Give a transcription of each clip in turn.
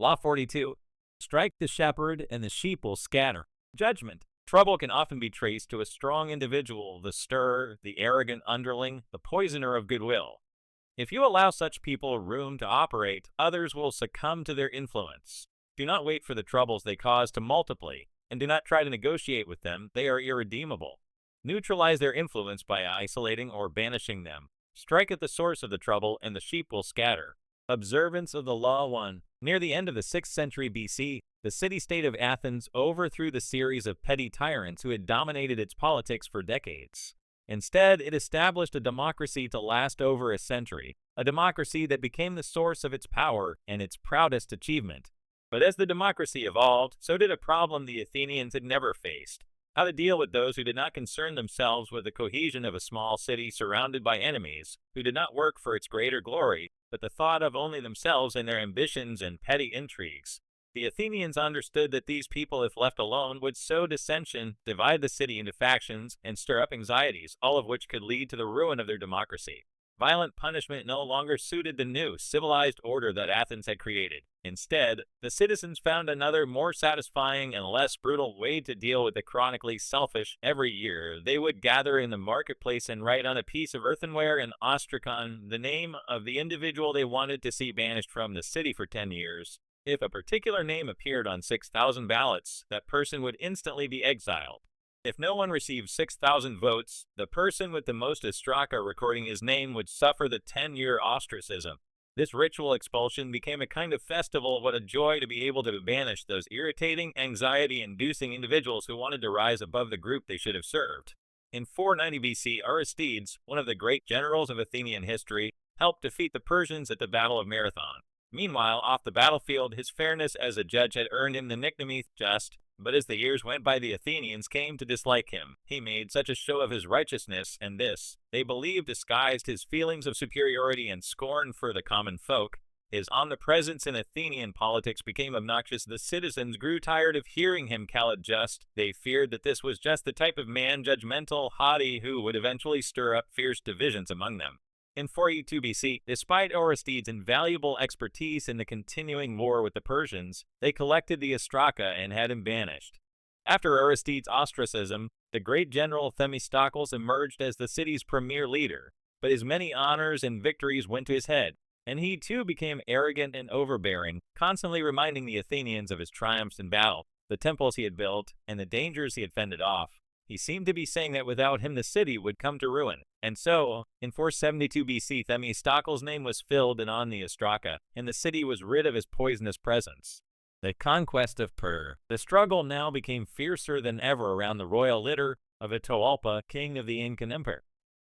Law 42. Strike the shepherd and the sheep will scatter. Judgment. Trouble can often be traced to a strong individual, the stirrer, the arrogant underling, the poisoner of goodwill. If you allow such people room to operate, others will succumb to their influence. Do not wait for the troubles they cause to multiply, and do not try to negotiate with them. They are irredeemable. Neutralize their influence by isolating or banishing them. Strike at the source of the trouble, and the sheep will scatter. Observance of the Law 1. Near the end of the 6th century BC, the city-state of Athens overthrew the series of petty tyrants who had dominated its politics for decades. Instead, it established a democracy to last over a century, a democracy that became the source of its power and its proudest achievement. But as the democracy evolved, so did a problem the Athenians had never faced: how to deal with those who did not concern themselves with the cohesion of a small city surrounded by enemies, who did not work for its greater glory, but the thought of only themselves and their ambitions and petty intrigues. The Athenians understood that these people, if left alone, would sow dissension, divide the city into factions, and stir up anxieties, all of which could lead to the ruin of their democracy. Violent punishment no longer suited the new, civilized order that Athens had created. Instead, the citizens found another, more satisfying and less brutal way to deal with the chronically selfish. Every year, they would gather in the marketplace and write on a piece of earthenware in ostracon the name of the individual they wanted to see banished from the city for 10 years. If a particular name appeared on 6,000 ballots, that person would instantly be exiled. If no one received 6,000 votes, the person with the most ostraca recording his name would suffer the 10-year ostracism. This ritual expulsion became a kind of festival. What a joy to be able to banish those irritating, anxiety-inducing individuals who wanted to rise above the group they should have served. In 490 BC, Aristides, one of the great generals of Athenian history, helped defeat the Persians at the Battle of Marathon. Meanwhile, off the battlefield, his fairness as a judge had earned him the nickname Just, but as the years went by, the Athenians came to dislike him. He made such a show of his righteousness, and this, they believed, disguised his feelings of superiority and scorn for the common folk. His omnipresence in Athenian politics became obnoxious. The citizens grew tired of hearing him called just. They feared that this was just the type of man, judgmental, haughty, who would eventually stir up fierce divisions among them. In 482 BC, despite Aristides' invaluable expertise in the continuing war with the Persians, they collected the ostraca and had him banished. After Aristides' ostracism, the great general Themistocles emerged as the city's premier leader, but his many honors and victories went to his head, and he too became arrogant and overbearing, constantly reminding the Athenians of his triumphs in battle, the temples he had built, and the dangers he had fended off. He seemed to be saying that without him the city would come to ruin. And so, in 472 BC, Themistocles' name was filled in on the ostraca, and the city was rid of his poisonous presence. The conquest of Per. The struggle now became fiercer than ever around the royal litter of Atahualpa, king of the Incan Empire.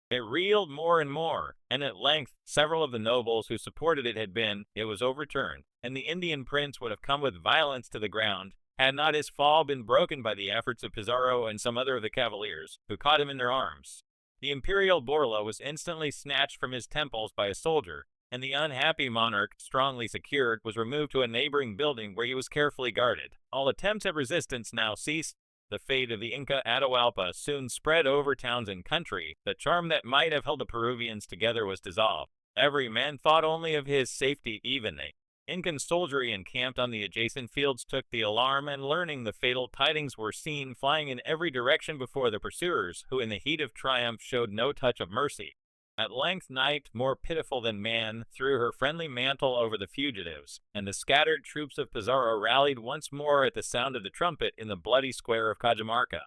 It reeled more and more, and at length several of the nobles who supported it was overturned, and the Indian prince would have come with violence to the ground, had not his fall been broken by the efforts of Pizarro and some other of the cavaliers, who caught him in their arms. The imperial Borla was instantly snatched from his temples by a soldier, and the unhappy monarch, strongly secured, was removed to a neighboring building where he was carefully guarded. All attempts at resistance now ceased. The fate of the Inca Atahualpa soon spread over towns and country. The charm that might have held the Peruvians together was dissolved. Every man thought only of his safety. Even the Incan soldiery encamped on the adjacent fields took the alarm, and learning the fatal tidings were seen flying in every direction before the pursuers, who in the heat of triumph showed no touch of mercy. At length night, more pitiful than man, threw her friendly mantle over the fugitives, and the scattered troops of Pizarro rallied once more at the sound of the trumpet in the bloody square of Cajamarca.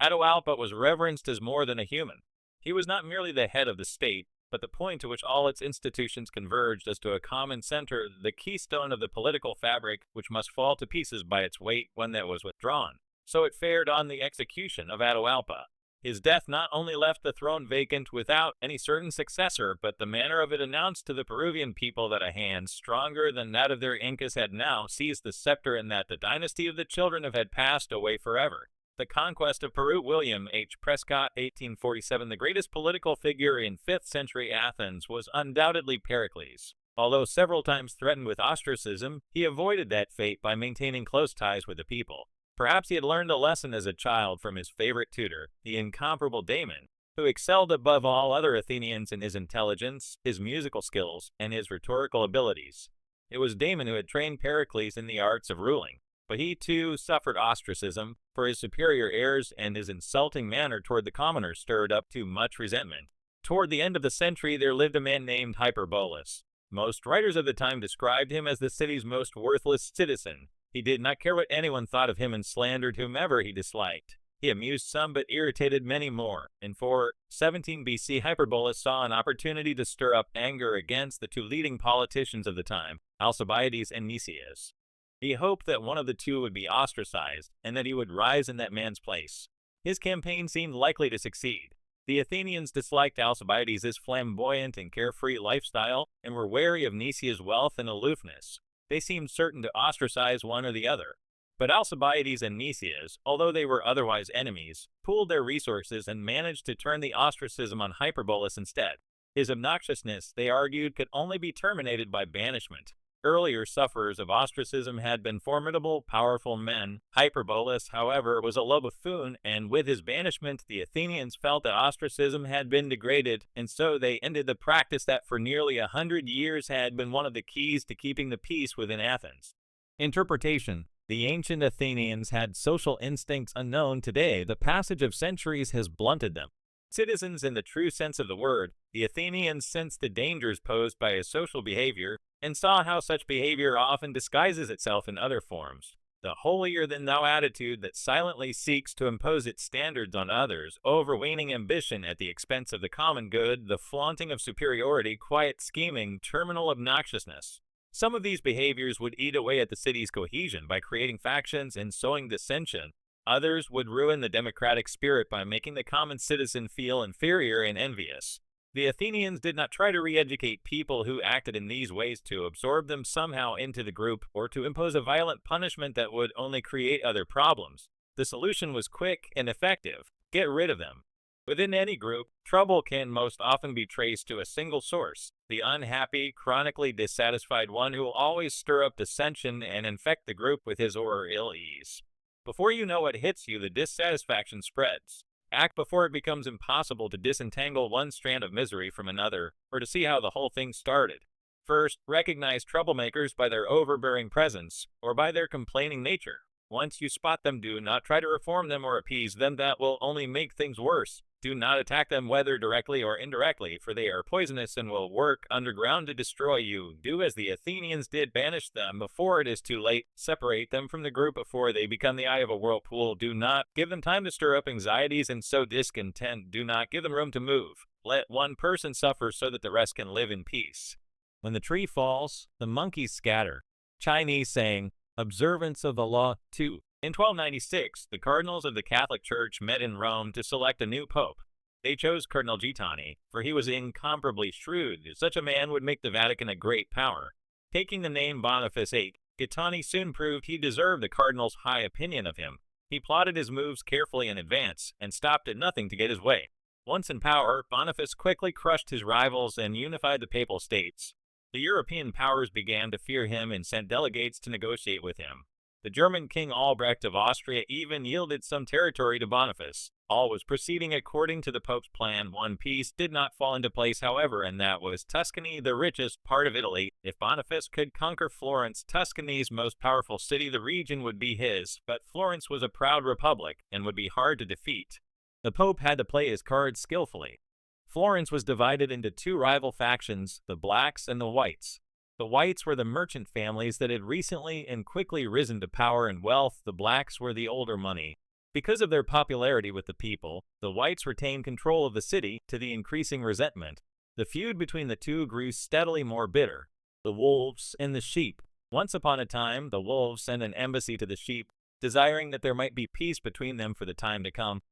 Atahualpa was reverenced as more than a human. He was not merely the head of the state, but the point to which all its institutions converged as to a common center, the keystone of the political fabric, which must fall to pieces by its weight when that was withdrawn. So it fared on the execution of Atahualpa. His death not only left the throne vacant without any certain successor, but the manner of it announced to the Peruvian people that a hand stronger than that of their Incas had now seized the scepter, and that the dynasty of the children had passed away forever. The conquest of Peru. William H. Prescott, 1847. The greatest political figure in 5th century Athens was undoubtedly Pericles. Although several times threatened with ostracism, he avoided that fate by maintaining close ties with the people. Perhaps he had learned a lesson as a child from his favorite tutor, the incomparable Damon, who excelled above all other Athenians in his intelligence, his musical skills, and his rhetorical abilities. It was Damon who had trained Pericles in the arts of ruling, but he too suffered ostracism, for his superior airs and his insulting manner toward the commoners stirred up too much resentment. Toward the end of the century there lived a man named Hyperbolus. Most writers of the time described him as the city's most worthless citizen. He did not care what anyone thought of him and slandered whomever he disliked. He amused some but irritated many more. In 417 BC, Hyperbolus saw an opportunity to stir up anger against the two leading politicians of the time, Alcibiades and Nicias. He hoped that one of the two would be ostracized, and that he would rise in that man's place. His campaign seemed likely to succeed. The Athenians disliked Alcibiades' flamboyant and carefree lifestyle, and were wary of Nicias' wealth and aloofness. They seemed certain to ostracize one or the other. But Alcibiades and Nicias, although they were otherwise enemies, pooled their resources and managed to turn the ostracism on Hyperbolus instead. His obnoxiousness, they argued, could only be terminated by banishment. Earlier sufferers of ostracism had been formidable, powerful men. Hyperbolus, however, was a low buffoon, and with his banishment, the Athenians felt that ostracism had been degraded, and so they ended the practice that for nearly 100 years had been one of the keys to keeping the peace within Athens. Interpretation. The ancient Athenians had social instincts unknown today. The passage of centuries has blunted them. Citizens in the true sense of the word, the Athenians sensed the dangers posed by his social behavior, and saw how such behavior often disguises itself in other forms. The holier-than-thou attitude that silently seeks to impose its standards on others, overweening ambition at the expense of the common good, the flaunting of superiority, quiet scheming, terminal obnoxiousness. Some of these behaviors would eat away at the city's cohesion by creating factions and sowing dissension. Others would ruin the democratic spirit by making the common citizen feel inferior and envious. The Athenians did not try to re-educate people who acted in these ways to absorb them somehow into the group or to impose a violent punishment that would only create other problems. The solution was quick and effective. Get rid of them. Within any group, trouble can most often be traced to a single source, the unhappy, chronically dissatisfied one who will always stir up dissension and infect the group with his or her ill ease. Before you know what hits you, the dissatisfaction spreads. Act before it becomes impossible to disentangle one strand of misery from another, or to see how the whole thing started. First, recognize troublemakers by their overbearing presence, or by their complaining nature. Once you spot them, do not try to reform them or appease them. That will only make things worse. Do not attack them whether directly or indirectly, for they are poisonous and will work underground to destroy you. Do as the Athenians did, banish them before it is too late. Separate them from the group before they become the eye of a whirlpool. Do not give them time to stir up anxieties and sow discontent. Do not give them room to move. Let one person suffer so that the rest can live in peace. When the tree falls, the monkeys scatter. Chinese saying, observance of the law, 2. In 1296, the cardinals of the Catholic Church met in Rome to select a new pope. They chose Cardinal Gaetani, for he was incomparably shrewd. Such a man would make the Vatican a great power. Taking the name Boniface VIII, Gaetani soon proved he deserved the cardinal's high opinion of him. He plotted his moves carefully in advance, and stopped at nothing to get his way. Once in power, Boniface quickly crushed his rivals and unified the papal states. The European powers began to fear him and sent delegates to negotiate with him. The German King Albrecht of Austria even yielded some territory to Boniface. All was proceeding according to the Pope's plan. One piece did not fall into place, however, and that was Tuscany, the richest part of Italy. If Boniface could conquer Florence, Tuscany's most powerful city, the region would be his, but Florence was a proud republic and would be hard to defeat. The Pope had to play his cards skillfully. Florence was divided into two rival factions, the blacks and the whites. The whites were the merchant families that had recently and quickly risen to power and wealth. The blacks were the older money. Because of their popularity with the people, the whites retained control of the city, to the increasing resentment. The feud between the two grew steadily more bitter. The wolves and the sheep. Once upon a time, the wolves sent an embassy to the sheep, desiring that there might be peace between them for the time to come.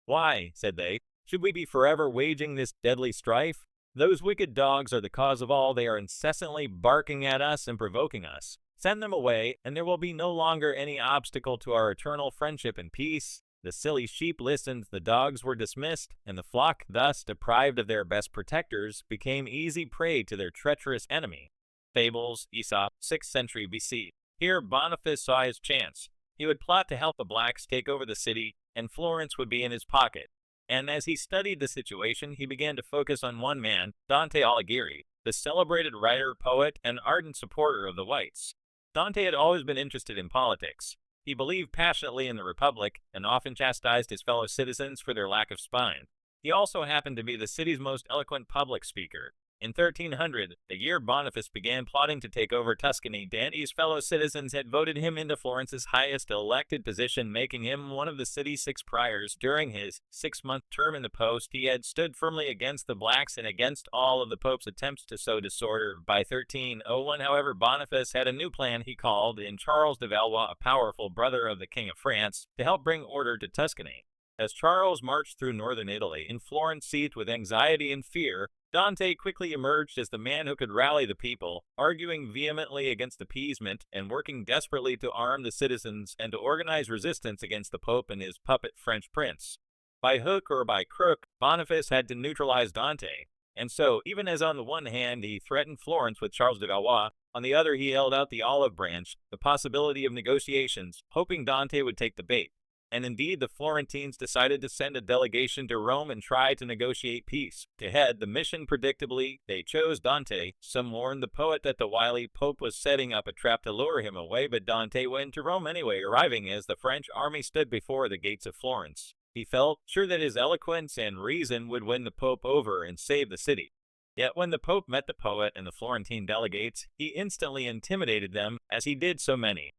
"Why," said they, "should we be forever waging this deadly strife? Those wicked dogs are the cause of all. They are incessantly barking at us and provoking us. Send them away, and there will be no longer any obstacle to our eternal friendship and peace." The silly sheep listened, the dogs were dismissed, and the flock, thus deprived of their best protectors, became easy prey to their treacherous enemy. Fables, Aesop, 6th century BC. Here Boniface saw his chance. He would plot to help the blacks take over the city, and Florence would be in his pocket. And as he studied the situation, he began to focus on one man, Dante Alighieri. the celebrated writer, poet, and ardent supporter of the whites. Dante had always been interested in politics. He believed passionately in the Republic and often chastised his fellow citizens for their lack of spine. He also happened to be the city's most eloquent public speaker. In 1300, the year Boniface began plotting to take over Tuscany, Dante's fellow citizens had voted him into Florence's highest elected position, making him one of the city's 6 priors. During his 6-month term in the post, he had stood firmly against the blacks and against all of the Pope's attempts to sow disorder. By 1301, however, Boniface had a new plan. He called in Charles de Valois, a powerful brother of the King of France, to help bring order to Tuscany. As Charles marched through northern Italy, in Florence seethed with anxiety and fear, Dante quickly emerged as the man who could rally the people, arguing vehemently against appeasement and working desperately to arm the citizens and to organize resistance against the Pope and his puppet French prince. By hook or by crook, Boniface had to neutralize Dante, and so, even as on the one hand he threatened Florence with Charles de Valois, on the other he held out the olive branch, the possibility of negotiations, hoping Dante would take the bait. And indeed, the Florentines decided to send a delegation to Rome and try to negotiate peace. To head the mission, predictably, they chose Dante. Some warned the poet that the wily Pope was setting up a trap to lure him away, but Dante went to Rome anyway, arriving as the French army stood before the gates of Florence. He felt sure that his eloquence and reason would win the Pope over and save the city. Yet when the Pope met the poet and the Florentine delegates, he instantly intimidated them, as he did so many.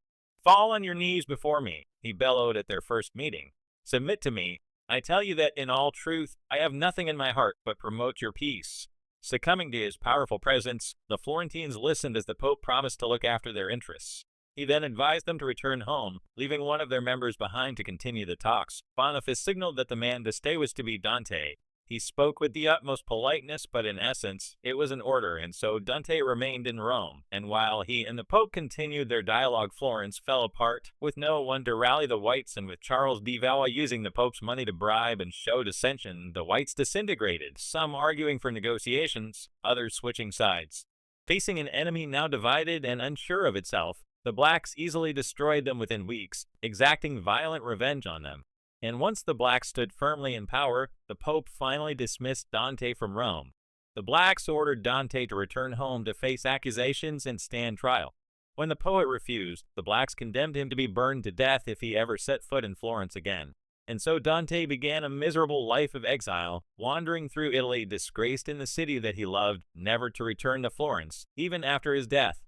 "Fall on your knees before me," he bellowed at their first meeting. "Submit to me. I tell you that in all truth, I have nothing in my heart but promote your peace." Succumbing to his powerful presence, the Florentines listened as the Pope promised to look after their interests. He then advised them to return home, leaving one of their members behind to continue the talks. Boniface signaled that the man to stay was to be Dante. He spoke with the utmost politeness, but in essence, it was an order, and so Dante remained in Rome. And while he and the Pope continued their dialogue, Florence fell apart, with no one to rally the whites, and with Charles de Valois using the Pope's money to bribe and show dissension, the whites disintegrated, some arguing for negotiations, others switching sides. Facing an enemy now divided and unsure of itself, the blacks easily destroyed them within weeks, exacting violent revenge on them. And once the blacks stood firmly in power, the Pope finally dismissed Dante from Rome. The blacks ordered Dante to return home to face accusations and stand trial. When the poet refused, the blacks condemned him to be burned to death if he ever set foot in Florence again. And so Dante began a miserable life of exile, wandering through Italy, disgraced in the city that he loved, never to return to Florence, even after his death.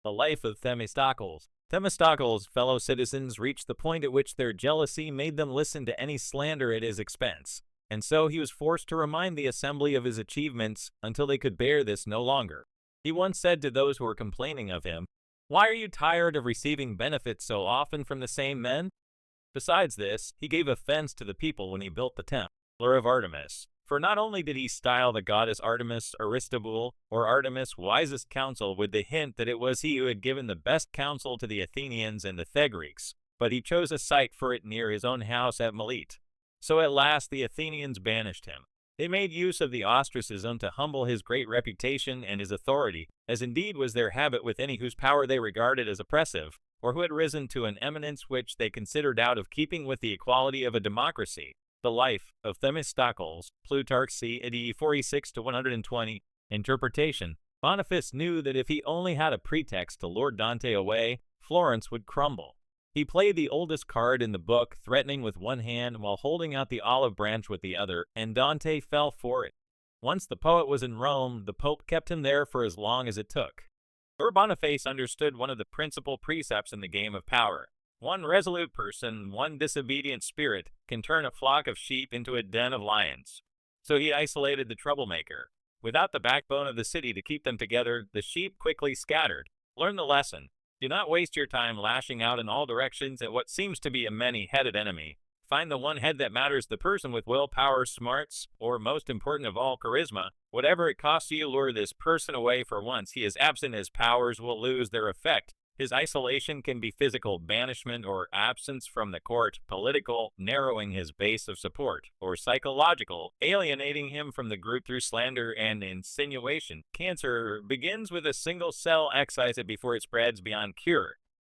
The life of Themistocles. Themistocles' fellow citizens reached the point at which their jealousy made them listen to any slander at his expense, and so he was forced to remind the assembly of his achievements until they could bear this no longer. He once said to those who were complaining of him, "Why are you tired of receiving benefits so often from the same men?" Besides this, he gave offense to the people when he built the temple of Artemis. For not only did he style the goddess Artemis Aristobule, or Artemis wisest counsel, with the hint that it was he who had given the best counsel to the Athenians and the Thegreeks, but he chose a site for it near his own house at Melite. So at last the Athenians banished him. They made use of the ostracism to humble his great reputation and his authority, as indeed was their habit with any whose power they regarded as oppressive, or who had risen to an eminence which they considered out of keeping with the equality of a democracy. The Life of Themistocles, Plutarch c. AD 46-120. Interpretation. Boniface knew that if he only had a pretext to lure Dante away, Florence would crumble. He played the oldest card in the book, threatening with one hand while holding out the olive branch with the other, and Dante fell for it. Once the poet was in Rome, the Pope kept him there for as long as it took. Boniface understood one of the principal precepts in the game of power. One resolute person, one disobedient spirit, can turn a flock of sheep into a den of lions. So he isolated the troublemaker. Without the backbone of the city to keep them together, the sheep quickly scattered. Learn the lesson. Do not waste your time lashing out in all directions at what seems to be a many-headed enemy. Find the one head that matters, the person with willpower, smarts, or most important of all, charisma. Whatever it costs you, lure this person away, for once he is absent, his powers will lose their effect. His isolation can be physical banishment or absence from the court, political, narrowing his base of support, or psychological, alienating him from the group through slander and insinuation. Cancer begins with a single cell. Excise it before it spreads beyond cure.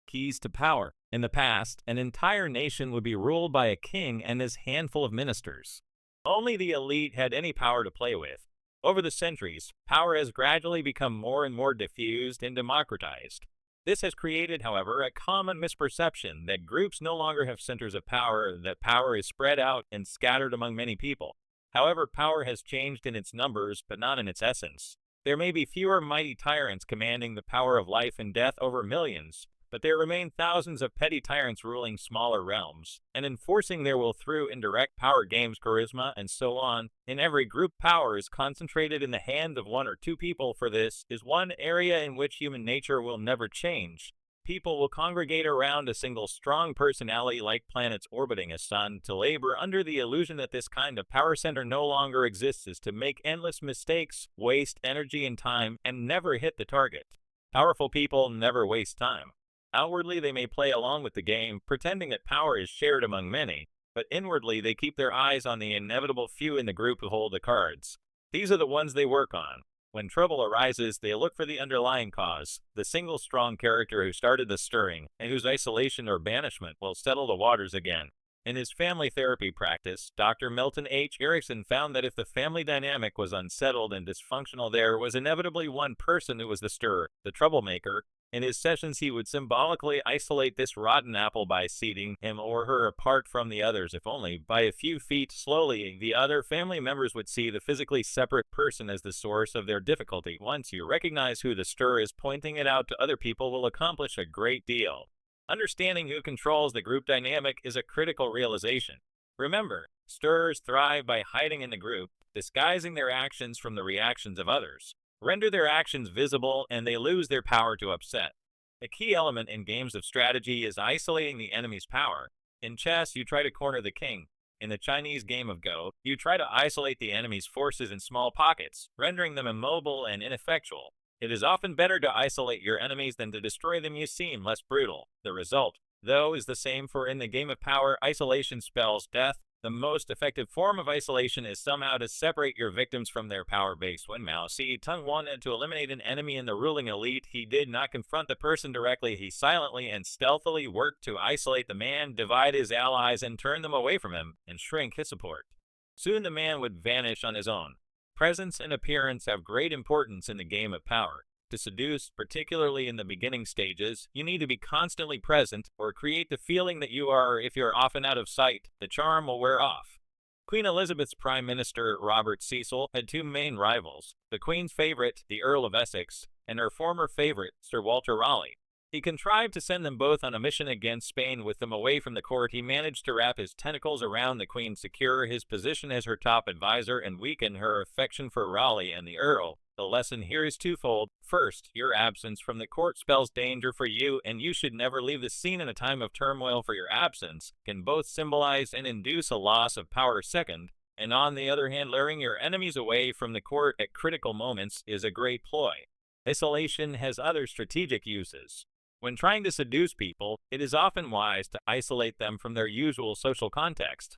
Keys to power. In the past, an entire nation would be ruled by a king and his handful of ministers. Only the elite had any power to play with. Over the centuries, power has gradually become more and more diffused and democratized. This has created, however, a common misperception that groups no longer have centers of power, that power is spread out and scattered among many people. However, power has changed in its numbers, but not in its essence. There may be fewer mighty tyrants commanding the power of life and death over millions, but there remain thousands of petty tyrants ruling smaller realms, and enforcing their will through indirect power games, charisma, and so on. In every group, power is concentrated in the hands of one or two people. For this is one area in which human nature will never change. People will congregate around a single strong personality like planets orbiting a sun. To labor under the illusion that this kind of power center no longer exists is to make endless mistakes, waste energy and time, and never hit the target. Powerful people never waste time. Outwardly, they may play along with the game, pretending that power is shared among many, but inwardly they keep their eyes on the inevitable few in the group who hold the cards. These are the ones they work on. When trouble arises, they look for the underlying cause, the single strong character who started the stirring, and whose isolation or banishment will settle the waters again. In his family therapy practice, Dr. Milton H. Erickson found that if the family dynamic was unsettled and dysfunctional, there was inevitably one person who was the stirrer, the troublemaker. In his sessions, he would symbolically isolate this rotten apple by seating him or her apart from the others, if only by a few feet. Slowly, the other family members would see the physically separate person as the source of their difficulty. Once you recognize who the stirrer is, pointing it out to other people will accomplish a great deal. Understanding who controls the group dynamic is a critical realization. Remember, stirrers thrive by hiding in the group, disguising their actions from the reactions of others. Render their actions visible, and they lose their power to upset. A key element in games of strategy is isolating the enemy's power. In chess, you try to corner the king. In the Chinese game of Go, you try to isolate the enemy's forces in small pockets, rendering them immobile and ineffectual. It is often better to isolate your enemies than to destroy them. You seem less brutal. The result, though, is the same, for in the game of power, isolation spells death. The most effective form of isolation is somehow to separate your victims from their power base. When Mao Zedong wanted to eliminate an enemy in the ruling elite, he did not confront the person directly. He silently and stealthily worked to isolate the man, divide his allies, and turn them away from him, and shrink his support. Soon the man would vanish on his own. Presence and appearance have great importance in the game of power. To seduce, particularly in the beginning stages, you need to be constantly present or create the feeling that you are. If you're often out of sight, the charm will wear off. Queen Elizabeth's Prime Minister, Robert Cecil, had two main rivals, the Queen's favorite, the Earl of Essex, and her former favorite, Sir Walter Raleigh. He contrived to send them both on a mission against Spain. With them away from the court, he managed to wrap his tentacles around the Queen, secure his position as her top advisor, and weaken her affection for Raleigh and the Earl. The lesson here is twofold. First, your absence from the court spells danger for you, and you should never leave the scene in a time of turmoil, for your absence can both symbolize and induce a loss of power. Second, and on the other hand, luring your enemies away from the court at critical moments is a great ploy. Isolation has other strategic uses. When trying to seduce people, it is often wise to isolate them from their usual social context.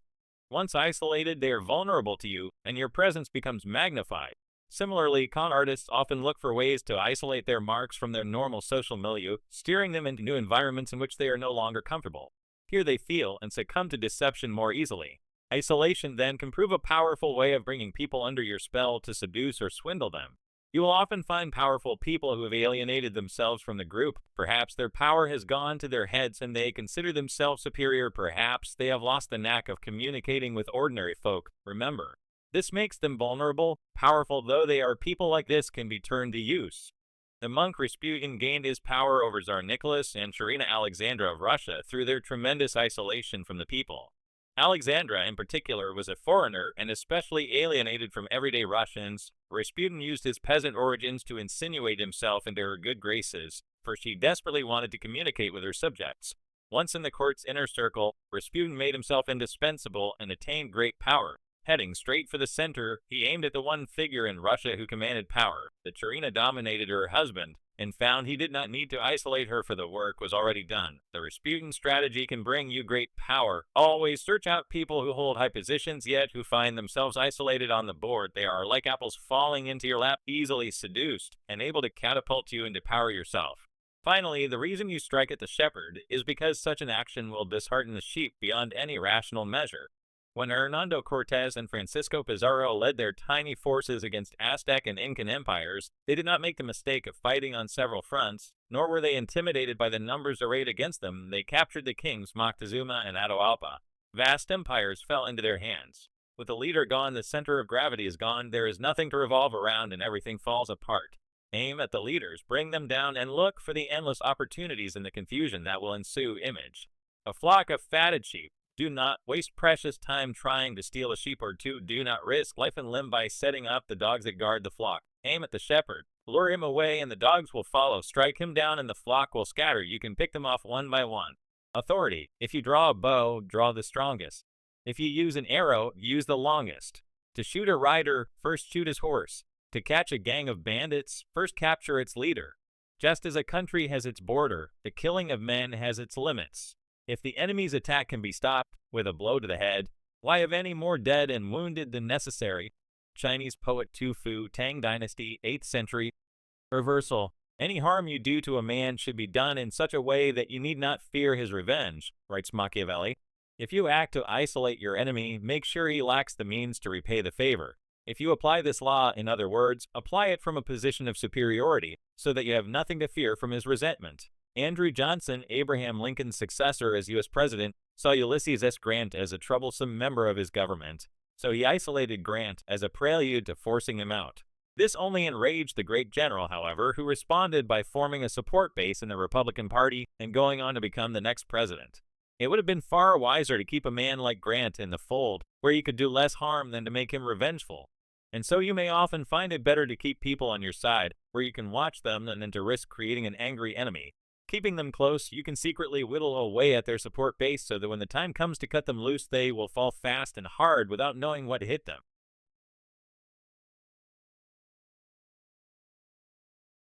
Once isolated, they are vulnerable to you, and your presence becomes magnified. Similarly, con artists often look for ways to isolate their marks from their normal social milieu, steering them into new environments in which they are no longer comfortable. Here they feel and succumb to deception more easily. Isolation then can prove a powerful way of bringing people under your spell to seduce or swindle them. You will often find powerful people who have alienated themselves from the group. Perhaps their power has gone to their heads and they consider themselves superior. Perhaps they have lost the knack of communicating with ordinary folk. Remember, this makes them vulnerable. Powerful though they are, people like this can be turned to use. The monk Rasputin gained his power over Tsar Nicholas and Tsarina Alexandra of Russia through their tremendous isolation from the people. Alexandra, in particular, was a foreigner and especially alienated from everyday Russians. Rasputin used his peasant origins to insinuate himself into her good graces, for she desperately wanted to communicate with her subjects. Once in the court's inner circle, Rasputin made himself indispensable and attained great power. Heading straight for the center, he aimed at the one figure in Russia who commanded power. The Tsarina dominated her husband, and found he did not need to isolate her, for the work was already done. The Rasputin strategy can bring you great power. Always search out people who hold high positions yet who find themselves isolated on the board. They are like apples falling into your lap, easily seduced, and able to catapult you into power yourself. Finally, the reason you strike at the shepherd is because such an action will dishearten the sheep beyond any rational measure. When Hernando Cortez and Francisco Pizarro led their tiny forces against Aztec and Incan empires, they did not make the mistake of fighting on several fronts, nor were they intimidated by the numbers arrayed against them. They captured the kings Moctezuma and Atahualpa. Vast empires fell into their hands. With the leader gone, the center of gravity is gone, there is nothing to revolve around, and everything falls apart. Aim at the leaders, bring them down, and look for the endless opportunities in the confusion that will ensue. Image: a flock of fatted sheep. Do not waste precious time trying to steal a sheep or two. Do not risk life and limb by setting up the dogs that guard the flock. Aim at the shepherd. Lure him away and the dogs will follow. Strike him down and the flock will scatter. You can pick them off one by one. Authority: if you draw a bow, draw the strongest. If you use an arrow, use the longest. To shoot a rider, first shoot his horse. To catch a gang of bandits, first capture its leader. Just as a country has its border, the killing of men has its limits. If the enemy's attack can be stopped with a blow to the head, why have any more dead and wounded than necessary? Chinese poet Tu Fu, Tang Dynasty, 8th century. Reversal: any harm you do to a man should be done in such a way that you need not fear his revenge, writes Machiavelli. If you act to isolate your enemy, make sure he lacks the means to repay the favor. If you apply this law, in other words, apply it from a position of superiority, so that you have nothing to fear from his resentment. Andrew Johnson, Abraham Lincoln's successor as U.S. President, saw Ulysses S. Grant as a troublesome member of his government, so he isolated Grant as a prelude to forcing him out. This only enraged the great general, however, who responded by forming a support base in the Republican Party and going on to become the next president. It would have been far wiser to keep a man like Grant in the fold, where you could do less harm than to make him revengeful. And so you may often find it better to keep people on your side, where you can watch them, than to risk creating an angry enemy. Keeping them close, you can secretly whittle away at their support base so that when the time comes to cut them loose, they will fall fast and hard without knowing what hit them.